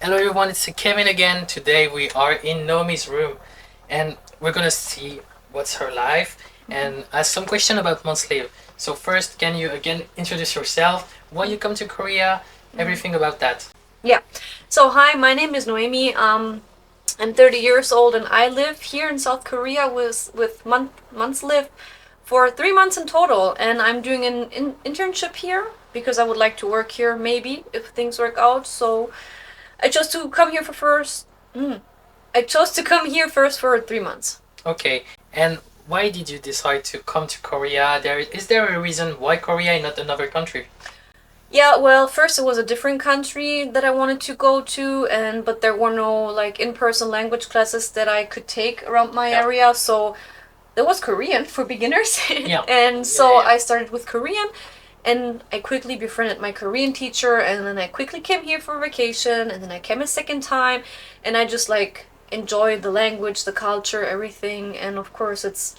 Hello everyone, it's Kevin again. Today we are in Noemi's room and we're gonna see what's her life and ask some question about Monthliv. So first, can you again introduce yourself, why you come to Korea, everything about that? Yeah. So hi, my name is Noemi. I'm 30 years old and I live here in South Korea with Monthliv for 3 months in total, and I'm doing an internship here because I would like to work here maybe if things work out. So I chose to come here for first. I chose to come here first for 3 months. Okay, and why did you decide to come to Korea? Is there a reason why Korea and not another country? Yeah, well, first it was a different country that I wanted to go to, and but there were no like in-person language classes that I could take around my Yeah. area, so there was Korean for beginners. Yeah. And so Yeah. I started with Korean, and I quickly befriended my Korean teacher, and then I quickly came here for vacation, and then I came a second time, and I just like enjoyed the language, the culture, everything, and of course it's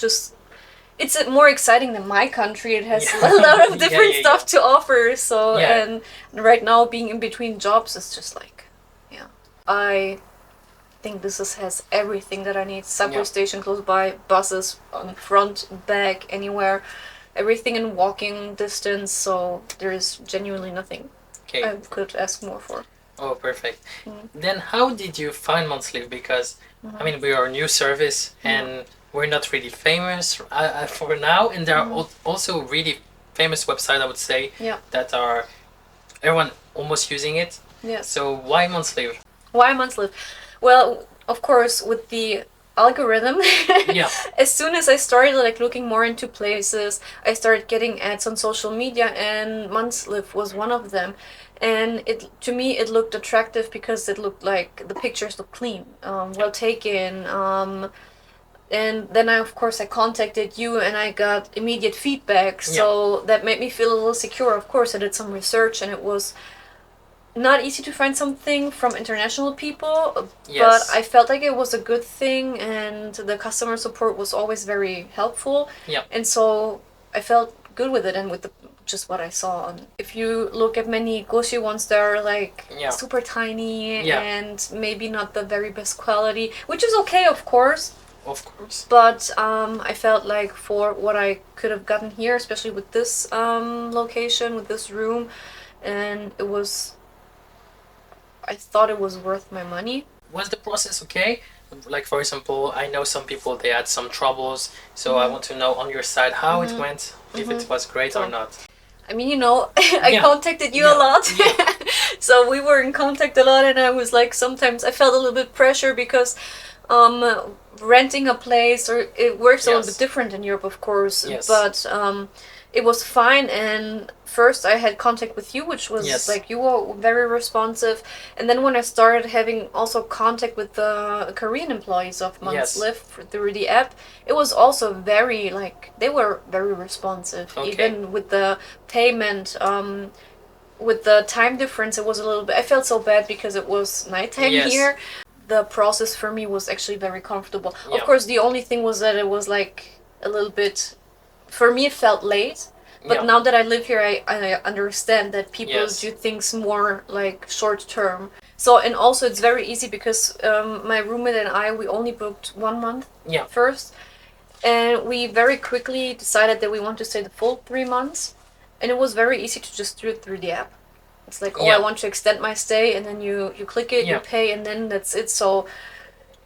more exciting than my country. It has Yeah. a lot of Yeah, different yeah, stuff to offer. So Yeah. and right now being in between jobs is just like, yeah, I think has everything that I need. Subway Yeah. station close by, buses on front, back, anywhere, everything in walking distance. So there is genuinely nothing Okay. I could ask more for. Oh, perfect. Then how did you find Monthliv? Because I mean, we are a new service and we're not really famous for now, and there are also really famous websites, I would say, Yeah. that are everyone almost using it. Yes. So why Monthliv? Why Monthliv? Well, of course, with the algorithm. Yeah. As soon as I started like looking more into places, I started getting ads on social media, and Monthliv was one of them. And it to me it looked attractive because it looked like the pictures looked clean, well taken. And then of course I contacted you and I got immediate feedback, so that made me feel a little secure. Of course, I did some research and it was not easy to find something from international people, Yes. but I felt like it was a good thing, and the customer support was always very helpful. Yeah. And so I felt good with it and with just what I saw. And if you look at many goshi ones, they're like super tiny and maybe not the very best quality, which is okay, of course. Of course. But I felt like for what I could have gotten here, especially with this location, with this room, and I thought it was worth my money. Was the process okay? Like, for example, I know some people, they had some troubles, so I want to know on your side how it went, if it was great or not. I mean, I contacted you a lot. So we were in contact a lot, and I was like, sometimes I felt a little bit pressure because renting a place, or it works a little bit different in Europe, of course. Yes. But it was fine, and first I had contact with you, which was like, you were very responsive, and then when I started having also contact with the Korean employees of Monthliv through the app, it was also very like, they were very responsive. Even with the payment, with the time difference, it was a little bit, I felt so bad because it was nighttime here. The process for me was actually very comfortable. Of course, the only thing was that it was like a little bit, for me it felt late, but now that I live here, I understand that people do things more like short term. So, and also it's very easy because my roommate and we only booked 1 month first, and we very quickly decided that we want to stay the full 3 months, and it was very easy to just do it through the app. It's like, I want to extend my stay, and then you click it, you pay, and then that's it. So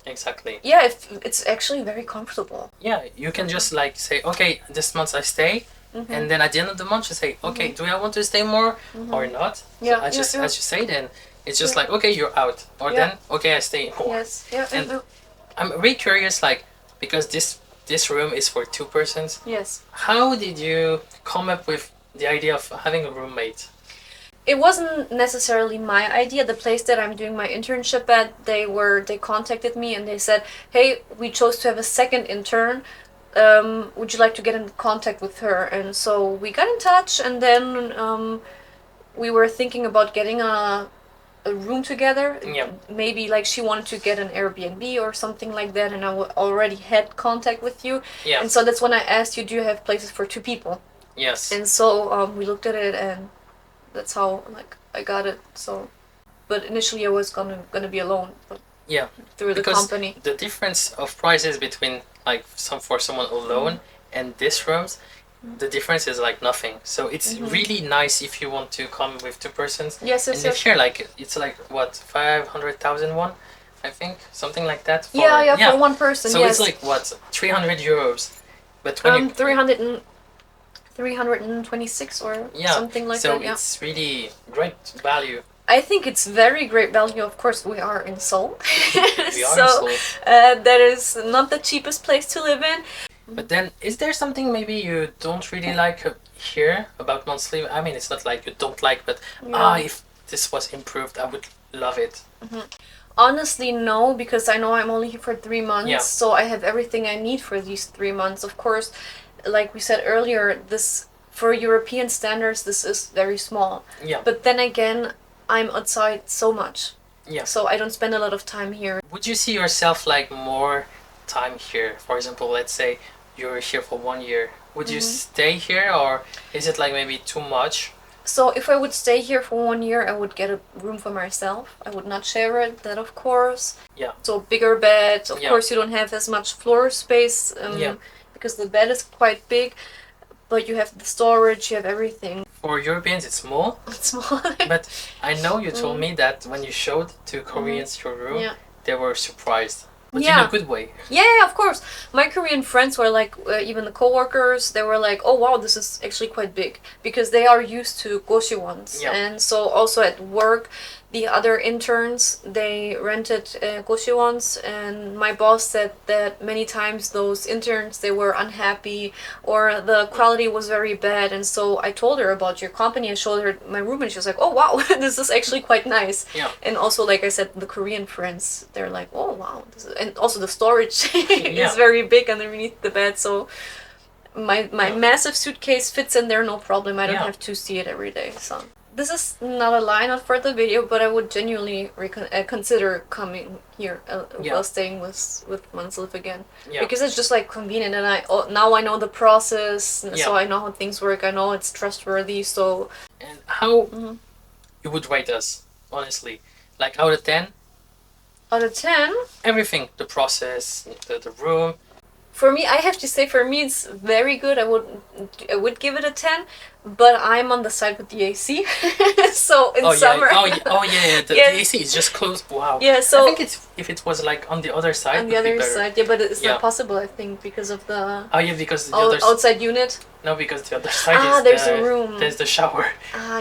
exactly. Yeah, it's actually very comfortable. Yeah, you can just like say, okay, this month I stay, and then at the end of the month you say, okay, do I want to stay more or not? So as you say, then it's just like, okay, you're out, or then okay, I stay more. Yes, yeah, and I'm really curious, like, because this room is for 2 persons. Yes. How did you come up with the idea of having a roommate? It wasn't necessarily my idea. The place that I'm doing my internship at, they contacted me and they said, hey, we chose to have a second intern. Would you like to get in contact with her? And so we got in touch, and then we were thinking about getting a room together. Maybe like she wanted to get an Airbnb or something like that, and I already had contact with you. And so that's when I asked you, do you have places for 2 people? Yes. And so we looked at it, and that's how like I got it. So but initially I was gonna be alone. But Yeah, through the because company. the difference of prices between like for someone alone and this rooms, the difference is like nothing. So it's really nice if you want to come with two persons. Yes, yes, And yes. if you're like, it's like what, 500,000 won, I think, something like that. For, Yeah, for one person. So yes. it's like what, 300 euros. But when you 326 or yeah, something like so that. Yeah. it's really great value. I think it's very great value. Of course, we are in Seoul, We are so in Seoul. that is not the cheapest place to live in. But then, is there something maybe you don't really like here about Monthliv? I mean, it's not like you don't like, but if this was improved, I would love it. Honestly, no, because I know I'm only here for 3 months, Yeah. so I have everything I need for these 3 months. Of course, like we said earlier, this for European standards, this is very small. Yeah. But then again, I'm outside so much. Yeah. So I don't spend a lot of time here. Would you see yourself like more time here? For example, let's say you're here for 1 year. Would you stay here, or is it like maybe too much? So if I would stay here for 1 year, I would get a room for myself. I would not share it, that of course. Yeah. So bigger bed. Of Yeah. course, you don't have as much floor space because the bed is quite big. But you have the storage, you have everything. For Europeans, it's small. It's small. But I know you told me that when you showed to Koreans your room, they were surprised. But in a good way. Yeah, of course. My Korean friends were like, even the coworkers, they were like, oh wow, this is actually quite big. Because they are used to goshwons. Yeah. And so also at work, the other interns, they rented goshwons. And my boss said that many times those interns, they were unhappy or the quality was very bad. And so I told her about your company. I showed her my room and she was like, oh wow, this is actually quite nice. Yeah. And also, like I said, the Korean friends, they're like, oh wow, and also the storage is very big underneath the bed, so my massive suitcase fits in there no problem. I don't have to see it every day. So this is not a line out for the video, but I would genuinely consider coming here while staying with Monthliv again, because it's just like convenient, and now I know the process, so I know how things work. I know it's trustworthy. So and how you would rate us, honestly, like out of 10? Out of 10? Everything. The process, the room. For me, I have to say, for me, it's very good. I would give it a 10, but I'm on the side with the AC. So in summer. Yeah. The AC is just closed. Wow. Yeah, so I think if it was like on the other side. On the other side, but it's not possible, I think, because of the. Oh yeah, because the other outside unit. No, because the other side is there's a room. There's the shower.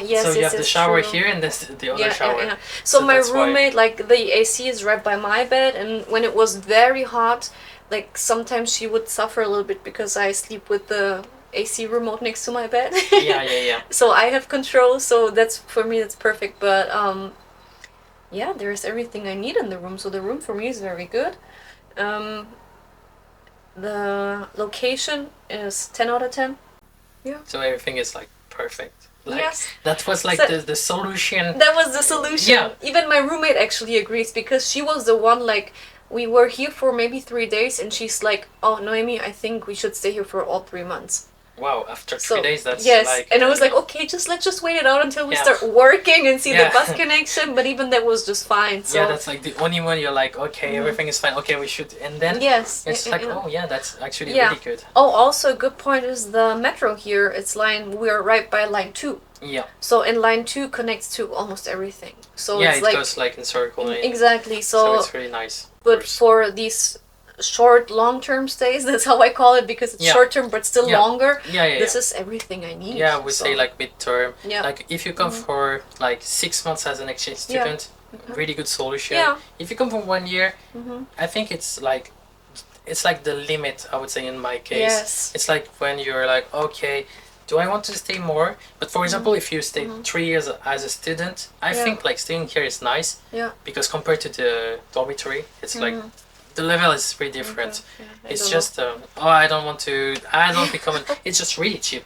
Yes. So you have the shower true. here and there's the other shower. Yeah. So my roommate, like the AC is right by my bed, and when it was very hot, like sometimes she would suffer a little bit because I sleep with the AC remote next to my bed. Yeah. So I have control, so that's for me that's perfect. But there's everything I need in the room. So the room for me is very good. The location is 10 out of 10. Yeah. So everything is like perfect. Like, yes. That was like the solution. That was the solution. Yeah. Even my roommate actually agrees, because she was the one, like, we were here for maybe 3 days and she's like, oh, Noemi, I think we should stay here for all 3 months. Wow, after 3 days, that's like... and I was like, okay, let's just wait it out until we start working and see the bus connection, but even that was just fine. So. Yeah, that's like the only one you're like, okay, everything is fine, okay, we should, and then it's like, oh yeah, that's actually really good. Oh, also a good point is the metro here, we're right by line 2. Yeah. So in line 2 connects to almost everything. So yeah, it's it goes like in circle. Exactly. So it's really nice. But for these short, long-term stays, that's how I call it, because it's short-term but still longer. This is everything I need. Yeah, we say like mid-term. Yeah. Like if you come for like 6 months as an exchange student, really good solution. Yeah. If you come for 1 year, I think it's like the limit, I would say, in my case. Yes. It's like when you're like, okay, do I want to stay more? But for example, if you stay 3 years as a student, I think like staying here is nice. Yeah. Because compared to the dormitory, it's like the level is very different. Okay. It's just I don't become it's just really cheap.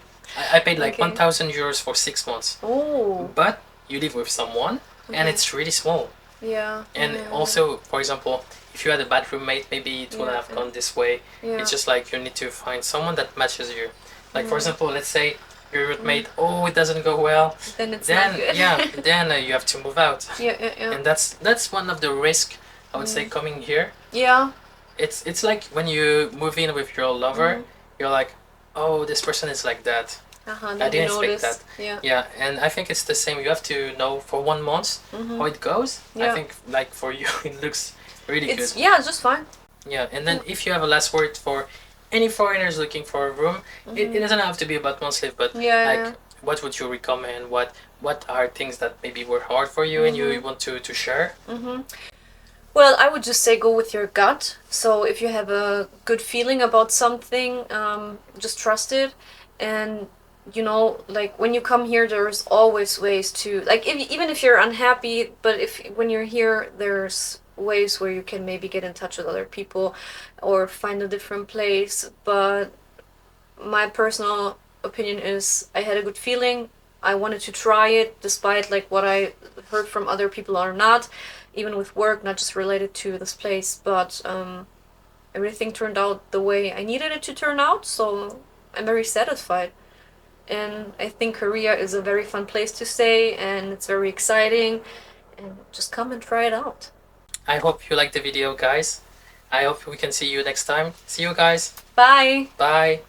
I paid like 1,000 euros for 6 months. Oh. But you live with someone and it's really small. Yeah. And also, for example, if you had a bad roommate, maybe it wouldn't have gone this way. Yeah. It's just like you need to find someone that matches you. Like for example, let's say your roommate, oh, it doesn't go well, then it's not good. then you have to move out. Yeah. And that's one of the risks, I would say, coming here. Yeah. It's like when you move in with your lover, you're like, oh, this person is like that. I didn't expect that. Yeah, and I think it's the same. You have to know for 1 month how it goes. I think like for you, it looks really good. Yeah, it's just fine. Yeah, and then if you have a last word for any foreigners looking for a room, it doesn't have to be about Monthliv, but what would you recommend? What are things that maybe were hard for you and you want to share? Well, I would just say go with your gut. So if you have a good feeling about something, just trust it. And like when you come here, there's always ways to like even if you're unhappy, but if when you're here, there's ways where you can maybe get in touch with other people or find a different place. But my personal opinion is I had a good feeling. I wanted to try it despite like what I heard from other people or not, even with work, not just related to this place. But everything turned out the way I needed it to turn out, so I'm very satisfied. And I think Korea is a very fun place to stay, and it's very exciting. And just come and try it out. I hope you liked the video, guys. I hope we can see you next time. See you guys. Bye. Bye.